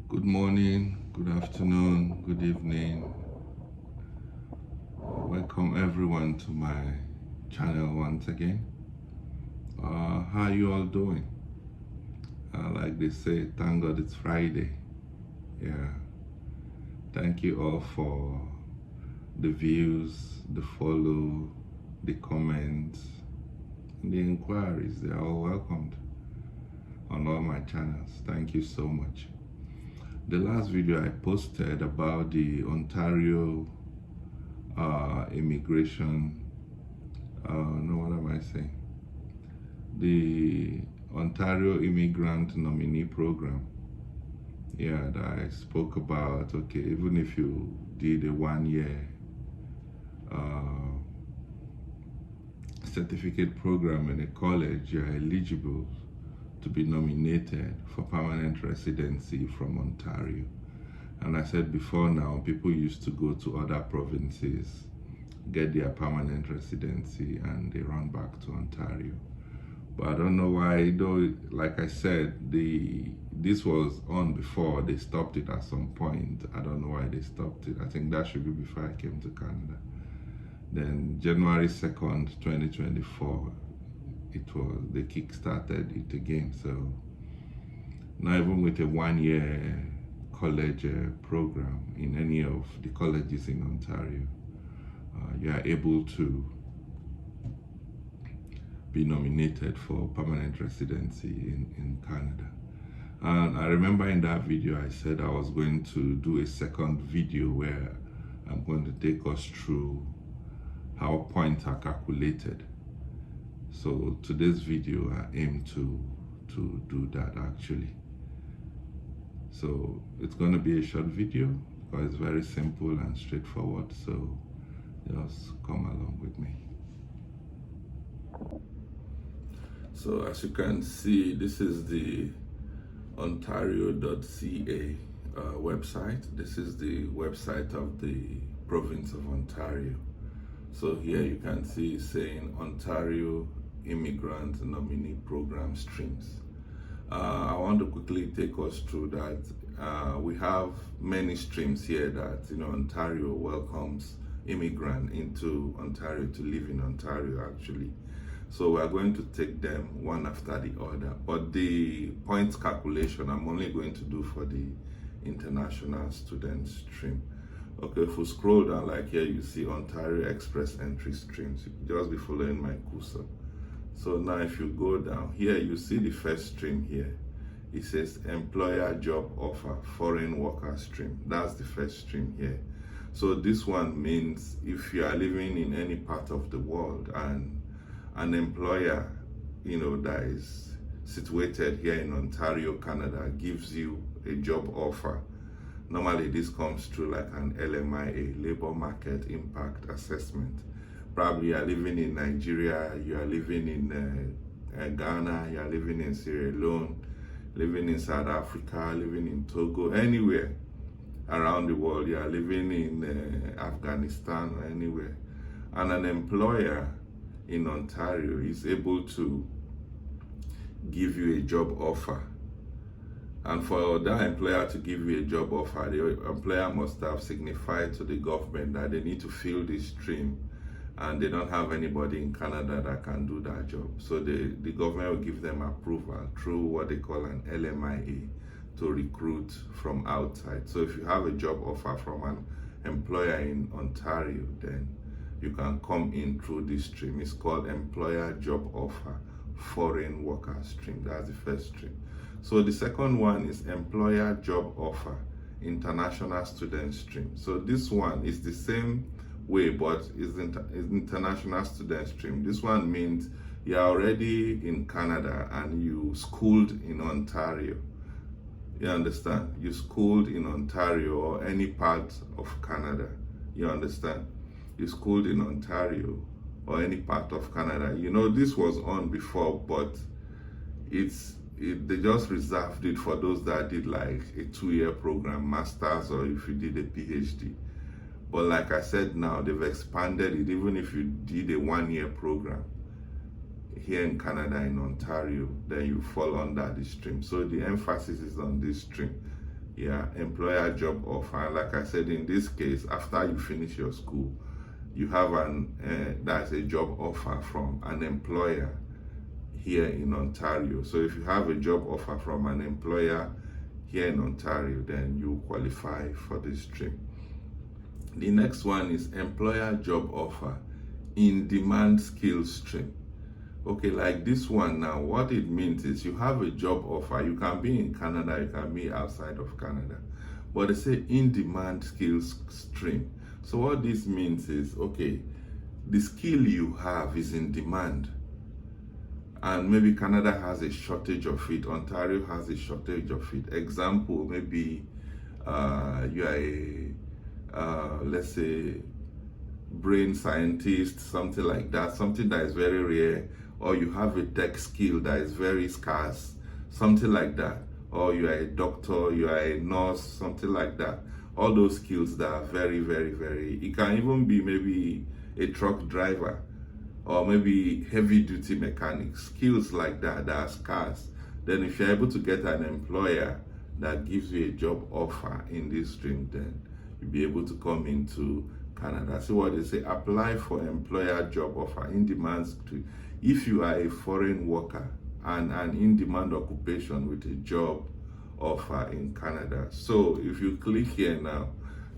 Good morning, good afternoon, good evening. Welcome everyone to my channel once again. How are you all doing? Like they say, thank God it's Friday. Yeah. Thank you all for the views, the follow, the comments, and the inquiries. They are all welcomed on all my channels. Thank you so much. The last video I posted about the Ontario immigration, what am I saying? The Ontario Immigrant Nominee Program. Yeah, that I spoke about, okay, even if you did a 1-year certificate program in a college, you're eligible to be nominated for permanent residency from Ontario. And I said before now, people used to go to other provinces, get their permanent residency, and they run back to Ontario. But I don't know why, though, like I said, this was on before. They stopped it at some point. I don't know why they stopped it. I think that should be before I came to Canada. Then January 2nd, 2024, they kick-started it again. So now even with a 1-year college program in any of the colleges in Ontario, you are able to be nominated for permanent residency in Canada. And I remember in that video I said I was going to do a second video where I'm going to take us through how points are calculated. So today's video I aim to do that actually. So it's going to be a short video because it's very simple and straightforward. So just come along with me. So as you can see, this is the Ontario.ca website. This is the website of the province of Ontario. So here you can see saying Ontario Immigrant Nominee Program streams. I want to quickly take us through that. We have many streams here that Ontario welcomes immigrant into Ontario to live in Ontario actually. So we are going to take them one after the other. But the points calculation I'm only going to do for the international student stream. Okay, if we scroll down, like here you see Ontario Express Entry streams. Just be following my cursor. So now if you go down here, you see the first stream here. It says employer job offer foreign worker stream. That's the first stream here. So this one means if you are living in any part of the world and an employer, that is situated here in Ontario, Canada, gives you a job offer. Normally this comes through like an LMIA, Labor Market Impact Assessment. Probably you are living in Nigeria, you are living in Ghana, you are living in Sierra Leone, living in South Africa, living in Togo, anywhere around the world, you are living in Afghanistan or anywhere. And an employer in Ontario is able to give you a job offer. And for that employer to give you a job offer, the employer must have signified to the government that they need to fill this stream and they don't have anybody in Canada that can do that job. So the government will give them approval through what they call an LMIA to recruit from outside. So if you have a job offer from an employer in Ontario, then you can come in through this stream. It's called employer job offer foreign worker stream. That's the first stream. So the second one is employer job offer international student stream. So this one is the same way, but is international student stream. This one means you're already in Canada and you schooled in Ontario. You understand? You schooled in Ontario or any part of Canada. You understand? You schooled in Ontario or any part of Canada. This was on before, but they just reserved it for those that did like a 2-year program, master's, or if you did a PhD. But like I said now, they've expanded it. Even if you did a 1-year program here in Canada, in Ontario, then you fall under this stream. So the emphasis is on this stream. Yeah, employer job offer. And like I said, in this case, after you finish your school, you have that's a job offer from an employer here in Ontario. So if you have a job offer from an employer here in Ontario, then you qualify for this stream. The next one is employer job offer in demand skills stream. Okay, like this one now, what it means is you have a job offer. You can be in Canada, you can be outside of Canada, but they say in demand skills stream. So what this means is, okay, the skill you have is in demand, and maybe Canada has a shortage of it, Ontario has a shortage of it. Example, maybe you are let's say brain scientist, something like that, something that is very rare, or you have a tech skill that is very scarce, something like that, or you are a doctor, you are a nurse, something like that. All those skills that are very, very, very, it can even be maybe a truck driver, or maybe heavy duty mechanic, skills like that are scarce. Then if you're able to get an employer that gives you a job offer in this stream, then you'll be able to come into Canada. See what they say, apply for employer job offer in demand. If you are a foreign worker and an in-demand occupation with a job offer in Canada. So if you click here now,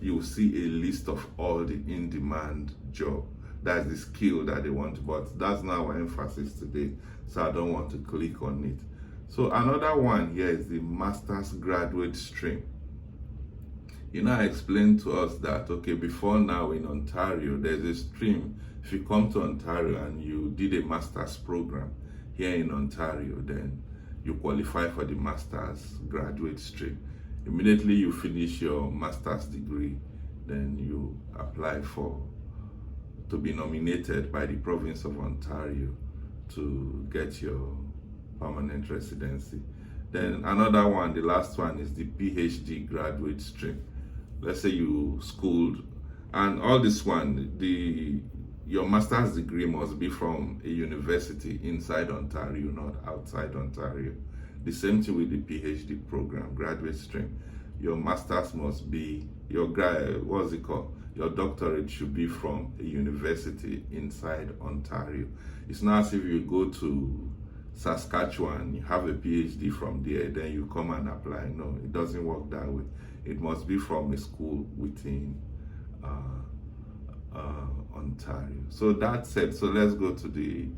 you'll see a list of all the in-demand job. That's the skill that they want, but that's not our emphasis today, so I don't want to click on it. So another one here is the master's graduate stream. You know, I explained to us that, okay, before now in Ontario, there's a stream. If you come to Ontario and you did a master's program here in Ontario, then you qualify for the master's graduate stream. Immediately you finish your master's degree, then you apply to be nominated by the province of Ontario to get your permanent residency. Then another one, the last one, is the PhD graduate stream. Let's say you schooled, and all this one, your master's degree must be from a university inside Ontario, not outside Ontario. The same thing with the PhD program, graduate stream. Your master's must be, your doctorate should be from a university inside Ontario. It's not as if you go to Saskatchewan, you have a PhD from there, then you come and apply. No, it doesn't work that way. It must be from a school within Ontario. So that said, so let's go to the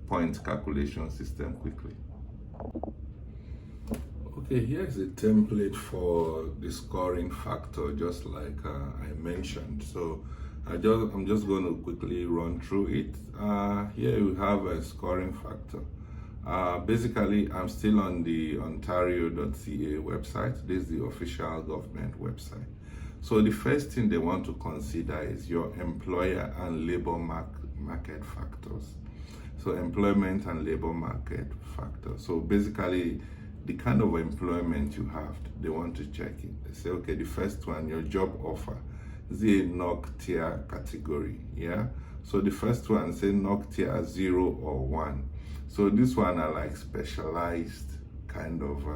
point calculation system quickly. Okay, here's a template for the scoring factor, just like I mentioned. So I'm just going to quickly run through it. Here we have a scoring factor. Basically, I'm still on the ontario.ca website. This is the official government website. So the first thing they want to consider is your employer and labor market factors. So employment and labor market factors. So basically, the kind of employment you have, they want to check it. They say, okay, the first one, your job offer, is a NOC tier category, yeah? So the first one, say NOC tier 0 or 1. So this one are like specialized kind of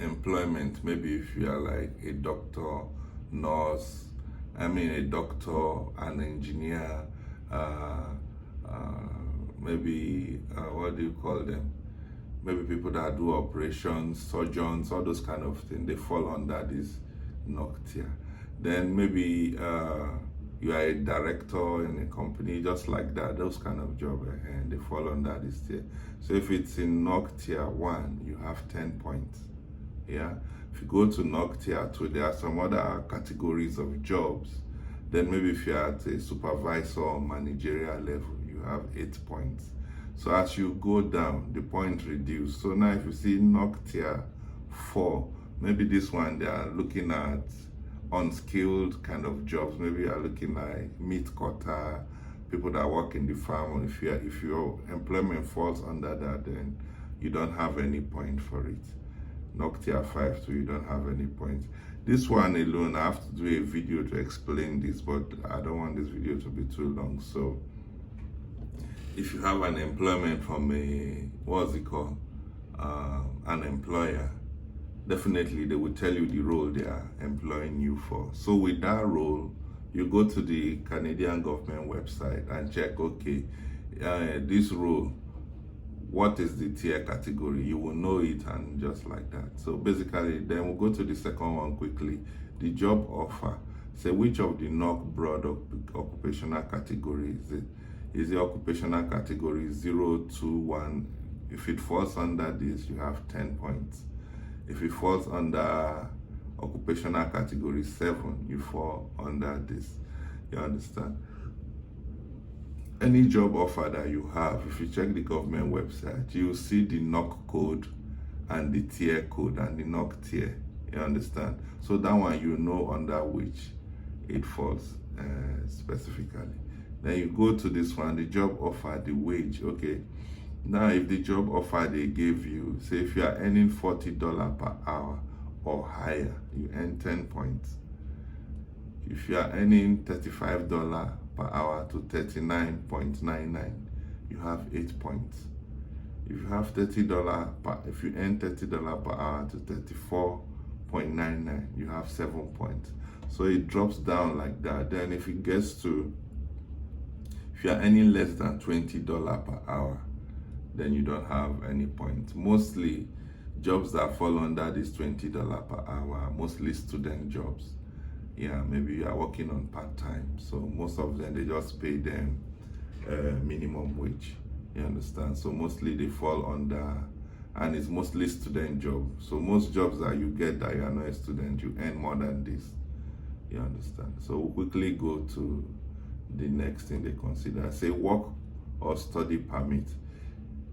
employment. Maybe if you are like a doctor, nurse, a doctor, an engineer, maybe, what do you call them? Maybe people that do operations, surgeons, all those kind of things, they fall under this NOC tier. Then maybe you are a director in a company, just like that, those kind of jobs, and they fall under this tier. So if it's in NOC tier 1, you have 10 points. Yeah. If you go to NOC tier 2, there are some other categories of jobs. Then maybe if you're at a supervisor or managerial level, you have 8 points. So as you go down, the point reduce. So now if you see NOC tier 4, maybe this one they are looking at unskilled kind of jobs. Maybe you are looking like meat cutter, people that work in the farm. If your employment falls under that, then you don't have any point for it. NOC tier 5 too, you don't have any points. This one alone, I have to do a video to explain this, but I don't want this video to be too long. So if you have an employment from an employer, definitely they will tell you the role they are employing you for. So with that role, you go to the Canadian government website and check, okay, this role, what is the tier category? You will know it, and just like that. So basically, then we'll go to the second one quickly, the job offer. Say which of the NOC broad occupational category is it? Is the occupational category 0, 2, 1? If it falls under this, you have 10 points. If it falls under occupational category 7, you fall under this. You understand? Any job offer that you have, if you check the government website, you'll see the NOC code and the tier code and the NOC tier. You understand? So that one you know under which it falls specifically. Then you go to this one, the job offer, the wage. Okay, now if the job offer they gave you, say if you are earning $40 per hour or higher, you earn 10 points. If you are earning $35 per hour to 39.99, you have 8 points. If you have if you earn $30 per hour to 34.99, you have 7 points. So it drops down like that. Then if it gets to, if you are earning less than $20 per hour, then you don't have any points. Mostly jobs that fall under this $20 per hour, mostly student jobs. Yeah, maybe you are working on part-time. So most of them, they just pay them minimum wage. You understand? So mostly they fall under, and it's mostly student jobs. So most jobs that you get that you are not a student, you earn more than this. You understand? So we'll quickly go to the next thing they consider. Say work or study permit.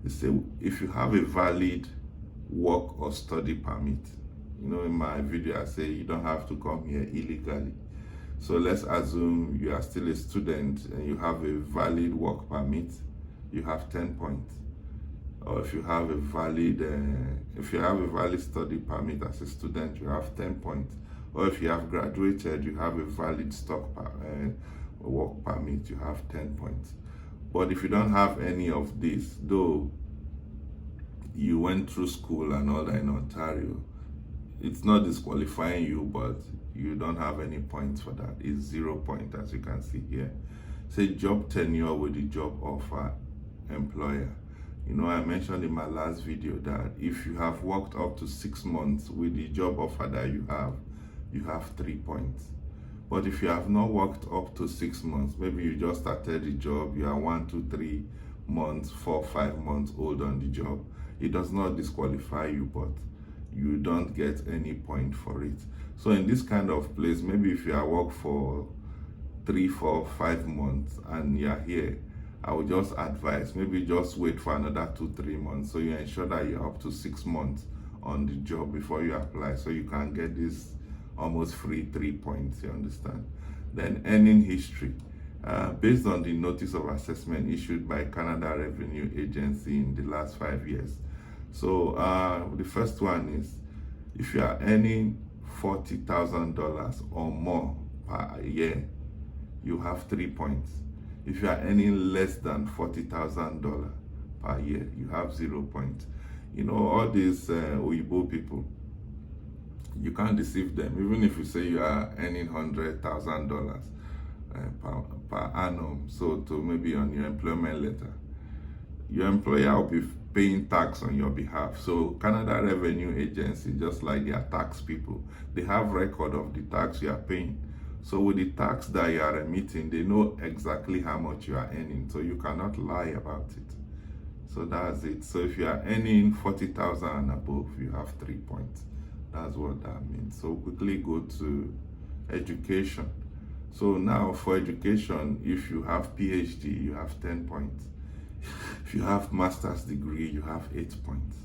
They say if you have a valid work or study permit, you know, in my video I say you don't have to come here illegally. So let's assume you are still a student and you have a valid work permit, you have 10 points. Or if you have a valid study permit as a student, you have 10 points. Or if you have graduated, you have a valid work permit, you have 10 points. But if you don't have any of this, though you went through school and all that in Ontario, it's not disqualifying you, but you don't have any points for that. It's 0 points, as you can see here. Say job tenure with the job offer employer. You know, I mentioned in my last video that if you have worked up to 6 months with the job offer that you have 3 points. But if you have not worked up to 6 months, maybe you just started the job, you are 1, 2, 3 months, 4, 5 months old on the job, it does not disqualify you, but you don't get any point for it. So in this kind of place, maybe if you are work for 3, 4, 5 months and you are here, I would just advise, maybe just wait for another 2, 3 months, so you ensure that you're up to 6 months on the job before you apply, so you can get this almost free 3 points, you understand? Then earning history. Based on the notice of assessment issued by Canada Revenue Agency in the last 5 years. So the first one is, if you are earning $40,000 or more per year, you have 3 points. If you are earning less than $40,000 per year, you have 0 points. You know, all these Oyibo people, you can't deceive them. Even if you say you are earning $100,000 per annum, so to maybe on your employment letter, your employer will be paying tax on your behalf. So Canada Revenue Agency, just like their tax people, they have record of the tax you are paying. So with the tax that you are emitting, they know exactly how much you are earning, so you cannot lie about it. So that's it. So if you are earning 40,000 and above, you have 3 points. That's what that means. So quickly go to education. So now for education, if you have PhD, you have 10 points. If you have master's degree, you have 8 points.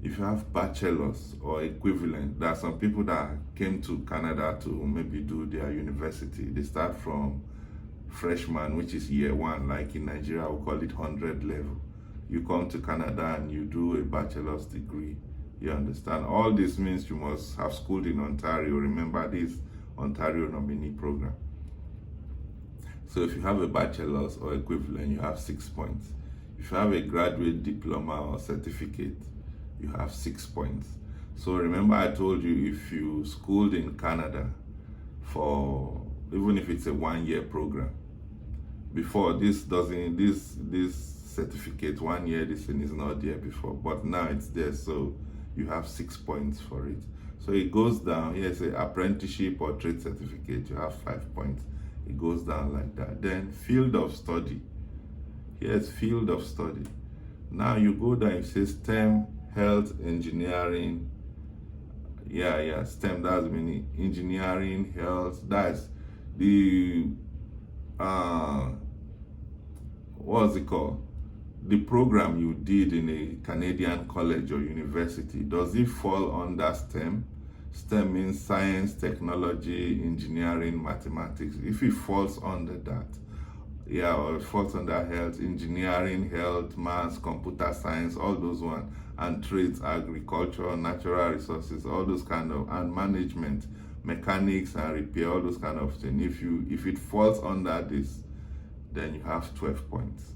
If you have bachelor's or equivalent, there are some people that came to Canada to maybe do their university. They start from freshman, which is year 1, like in Nigeria, we call it 100 level. You come to Canada and you do a bachelor's degree. You understand? All this means you must have schooled in Ontario. Remember this Ontario Nominee Program. So if you have a bachelor's or equivalent, you have 6 points. If you have a graduate diploma or certificate, you have 6 points. So remember I told you, if you schooled in Canada for, even if it's a 1-year program, before this doesn't, this certificate 1 year, this thing is not there before, but now it's there, so you have 6 points for it. So it goes down. Here's a apprenticeship or trade certificate, you have 5 points. It goes down like that. Then field of study, here's field of study. Now you go down, it says STEM, health, engineering. Yeah, STEM, that's meaning engineering, health. That's the what's it called? The program you did in a Canadian college or university. Does it fall under STEM? STEM means science, technology, engineering, mathematics. If it falls under that, yeah, or it falls under health, engineering, health, maths, computer science, all those ones, and trades, agriculture, natural resources, all those kind of, and management, mechanics and repair, all those kind of things. If it falls under this, then you have 12 points.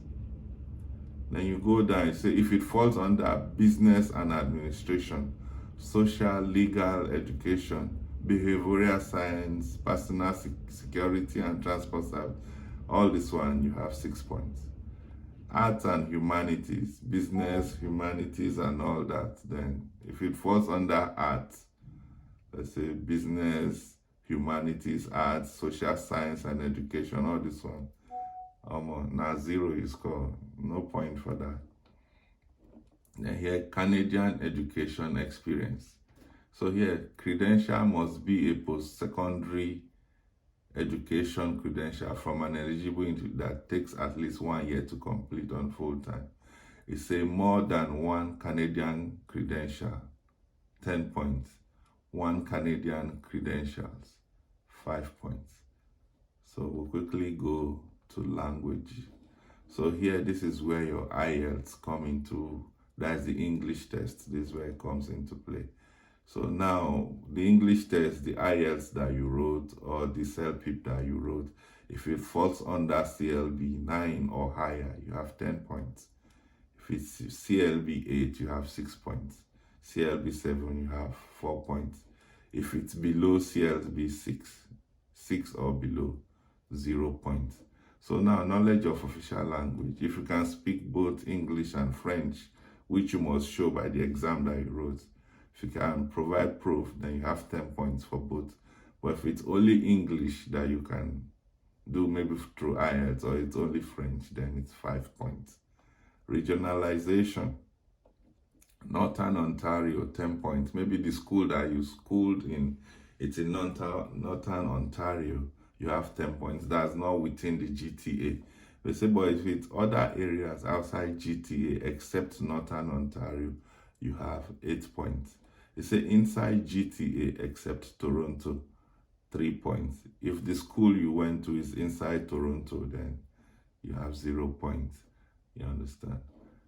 Then you go down and say, if it falls under business and administration, social, legal, education, behavioral science, personal security and transport service, all this one, you have 6 points. Arts and humanities, business, humanities and all that, then if it falls under arts, let's say business, humanities, arts, social science and education, all this one, now 0 is scored, no point for that. Then here, Canadian education experience. So here, credential must be a post-secondary education credential from an eligible institute that takes at least 1 year to complete on full time. It's a more than one Canadian credential, 10 points. 1 Canadian credentials, 5 points. So we'll quickly go to language. So here, this is where your IELTS come into, that's the English test. This is where it comes into play. So now, the English test, the IELTS that you wrote, or the CELPIP that you wrote, if it falls under CLB 9 or higher, you have 10 points. If it's CLB 8, you have 6 points. CLB 7, you have 4 points. If it's below CLB 6 or below, 0 points. So now, knowledge of official language. If you can speak both English and French, which you must show by the exam that you wrote, if you can provide proof, then you have 10 points for both. But if it's only English that you can do, maybe through IELTS, or it's only French, then it's 5 points. Regionalization. Northern Ontario, 10 points. Maybe the school that you schooled in, it's in Northern Ontario, you have 10 points. That's not within the GTA. They say, but if it's other areas outside GTA except Northern Ontario, you have 8 points. They say inside GTA except Toronto, 3 points. If the school you went to is inside Toronto, then you have 0 points. You understand?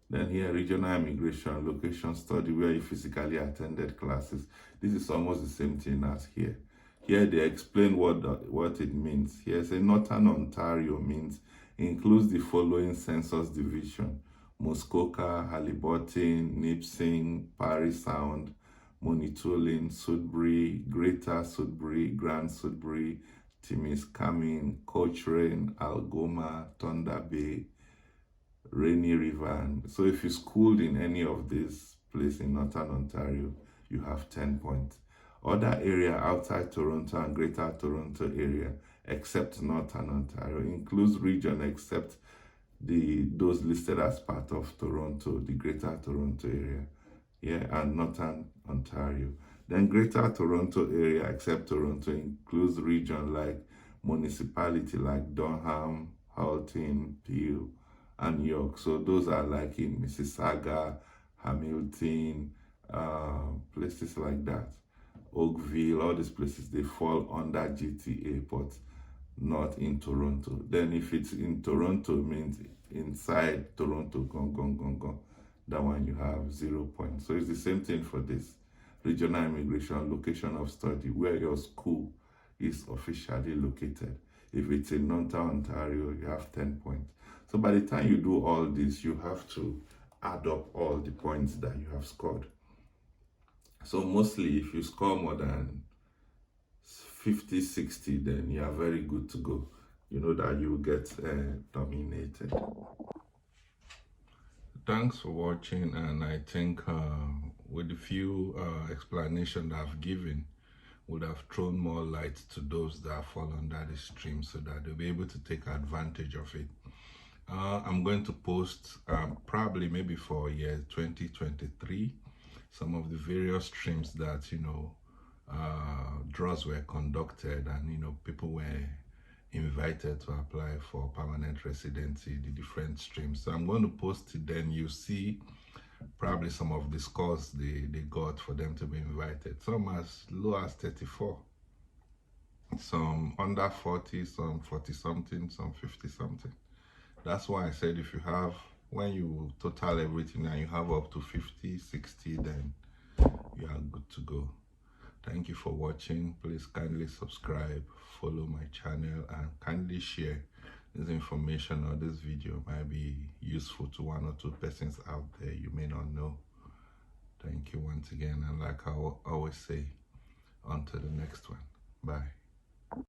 Then here, regional immigration, location study, where you physically attended classes. This is almost the same thing as here. Here they explain what it means. Here say Northern Ontario means includes the following census division: Muskoka, Haliburton, Nipissing, Parry Sound, Manitoulin, Sudbury, Greater Sudbury, Grand Sudbury, Timiskaming, Cochrane, Algoma, Thunder Bay, Rainy River. So if you schooled in any of these places in Northern Ontario, you have 10 points. Other area outside Toronto and Greater Toronto area, except Northern Ontario, includes region except those listed as part of Toronto, the Greater Toronto area, and Northern Ontario. Then Greater Toronto area except Toronto includes region like municipality like Durham, Halton, Peel, and York. So those are like in Mississauga, Hamilton, places like that. Oakville, all these places, they fall under GTA, but not in Toronto. Then if it's in Toronto, it means inside Toronto, gone. That one you have 0 points. So it's the same thing for this. Regional immigration, location of study, where your school is officially located. If it's in Northern Ontario, you have 10 points. So by the time you do all this, you have to add up all the points that you have scored. So mostly if you score more than 50, 60, then you are very good to go. You know that you will get nominated. Thanks for watching, and I think with the few explanations I've given, would have thrown more light to those that fall under the stream so that they'll be able to take advantage of it. I'm going to post probably maybe for year 2023 some of the various streams that draws were conducted, and people were invited to apply for permanent residency, the different streams. So I'm going to post it, then you see probably some of the scores they got for them to be invited. Some as low as 34, some under 40, some 40 something, some 50 something. That's why I said if you have, when you total everything and you have up to 50, 60, then you are good to go. Thank you for watching. Please kindly subscribe, follow my channel, and kindly share this information or this video might be useful to one or two persons out there you may not know. Thank you once again, and like I always say, on to the next one. Bye.